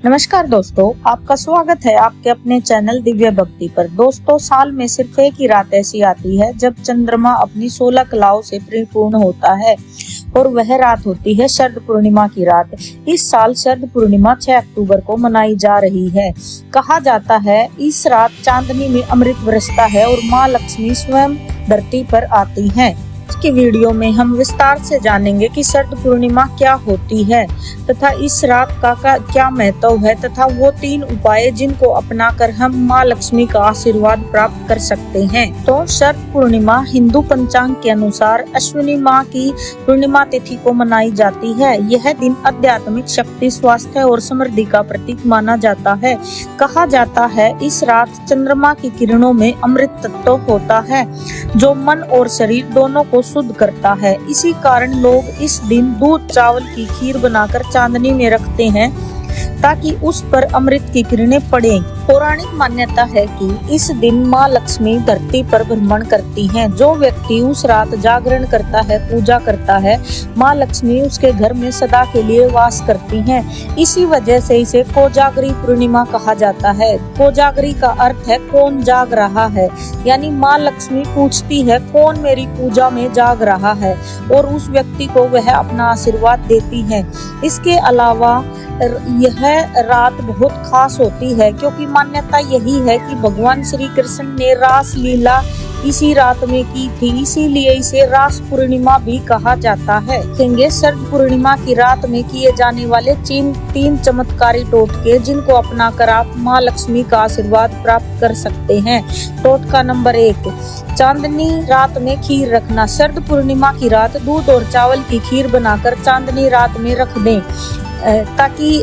नमस्कार दोस्तों, आपका स्वागत है आपके अपने चैनल दिव्य भक्ति पर। दोस्तों, साल में सिर्फ एक ही रात ऐसी आती है जब चंद्रमा अपनी 16 कलाओं से परिपूर्ण होता है और वह रात होती है शरद पूर्णिमा की रात। इस साल शरद पूर्णिमा 6 अक्टूबर को मनाई जा रही है। कहा जाता है इस रात चांदनी में अमृत बरसता है और माँ लक्ष्मी स्वयं धरती पर आती हैं। आज की वीडियो में हम विस्तार से जानेंगे कि शरद पूर्णिमा क्या होती है तथा इस रात का क्या महत्व है तथा वो 3 उपाय जिनको अपनाकर हम माँ लक्ष्मी का आशीर्वाद प्राप्त कर सकते हैं। तो शरद पूर्णिमा हिंदू पंचांग के अनुसार अश्विनी माह की पूर्णिमा तिथि को मनाई जाती है। यह दिन आध्यात्मिक शक्ति, स्वास्थ्य और समृद्धि का प्रतीक माना जाता है। कहा जाता है इस रात चंद्रमा की किरणों में अमृत तत्व होता है जो मन और शरीर दोनों को शुद्ध करता है। इसी कारण लोग इस दिन दूध चावल की खीर बनाकर चांदनी में रखते हैं ताकि उस पर अमृत की किरणें पड़ें। पौराणिक मान्यता है कि इस दिन माँ लक्ष्मी धरती पर भ्रमण करती हैं। जो व्यक्ति उस रात जागरण करता है, पूजा करता है, माँ लक्ष्मी उसके घर में सदा के लिए वास करती हैं। इसी वजह से इसे कोजागरी पूर्णिमा कहा जाता है। कोजागरी का अर्थ है कौन जाग रहा है, यानी माँ लक्ष्मी पूछती है कौन मेरी पूजा में जाग रहा है और उस व्यक्ति को वह अपना आशीर्वाद देती है। इसके अलावा यह रात बहुत खास होती है क्योंकि मान्यता यही है कि भगवान श्री कृष्ण ने रास लीला इसी रात में की थी, इसीलिए इसे रास पूर्णिमा भी कहा जाता है। देखेंगे शरद पूर्णिमा की रात में किए जाने वाले 3 चमत्कारी टोटके जिनको अपनाकर आप माँ लक्ष्मी का आशीर्वाद प्राप्त कर सकते हैं। टोटका नंबर 1, चांदनी रात में खीर रखना। शरद पूर्णिमा की रात दूध और चावल की खीर बनाकर चांदनी रात में रख दें ताकि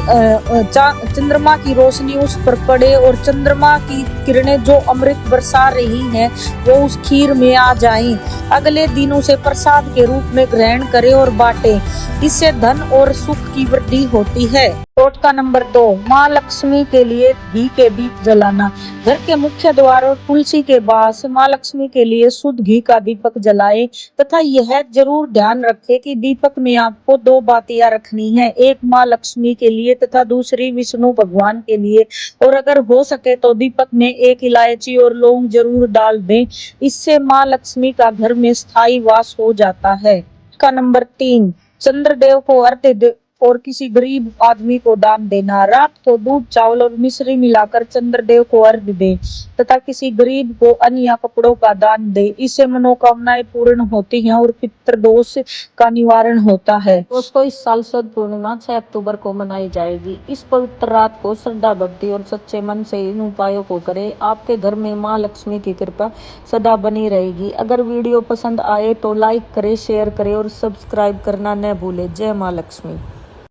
चंद्रमा की रोशनी उस पर पड़े और चंद्रमा की किरणें जो अमृत बरसा रही हैं वो उस खीर में आ जाएं। अगले दिन उसे प्रसाद के रूप में ग्रहण करें और बांटें। इससे धन और सुख की वृद्धि होती है। टोटका नंबर 2, माँ लक्ष्मी के लिए घी के दीप जलाना। घर के मुख्य द्वार और तुलसी के पास माँ लक्ष्मी के लिए शुद्ध घी का दीपक जलाएं तथा यह जरूर ध्यान रखें कि दीपक में आपको 2 बातियां रखनी है, एक माँ लक्ष्मी के लिए तथा दूसरी विष्णु भगवान के लिए। और अगर हो सके तो दीपक में 1 इलायची और लौंग जरूर डाल दें। इससे माँ लक्ष्मी का घर में स्थायी वास हो जाता है। का नंबर 3, चंद्रदेव को अर्घ्य और किसी गरीब आदमी को दान देना। रात को दूध चावल और मिश्री मिलाकर चंद्रदेव को अर्घ्य दें तथा किसी गरीब को अन्न या कपड़ों का दान दें। इससे मनोकामनाएं पूर्ण होती हैं और पितृदोष का निवारण होता है। दोस्तों, इस साल शरद पूर्णिमा 6 अक्टूबर को मनाई जाएगी। इस पवित्र रात को श्रद्धा, भक्ति और सच्चे मन से इन उपायों को करें। आपके घर में माँ लक्ष्मी की कृपा सदा बनी रहेगी। अगर वीडियो पसंद आए तो लाइक करें, शेयर करें और सब्सक्राइब करना न भूलें। जय माँ लक्ष्मी।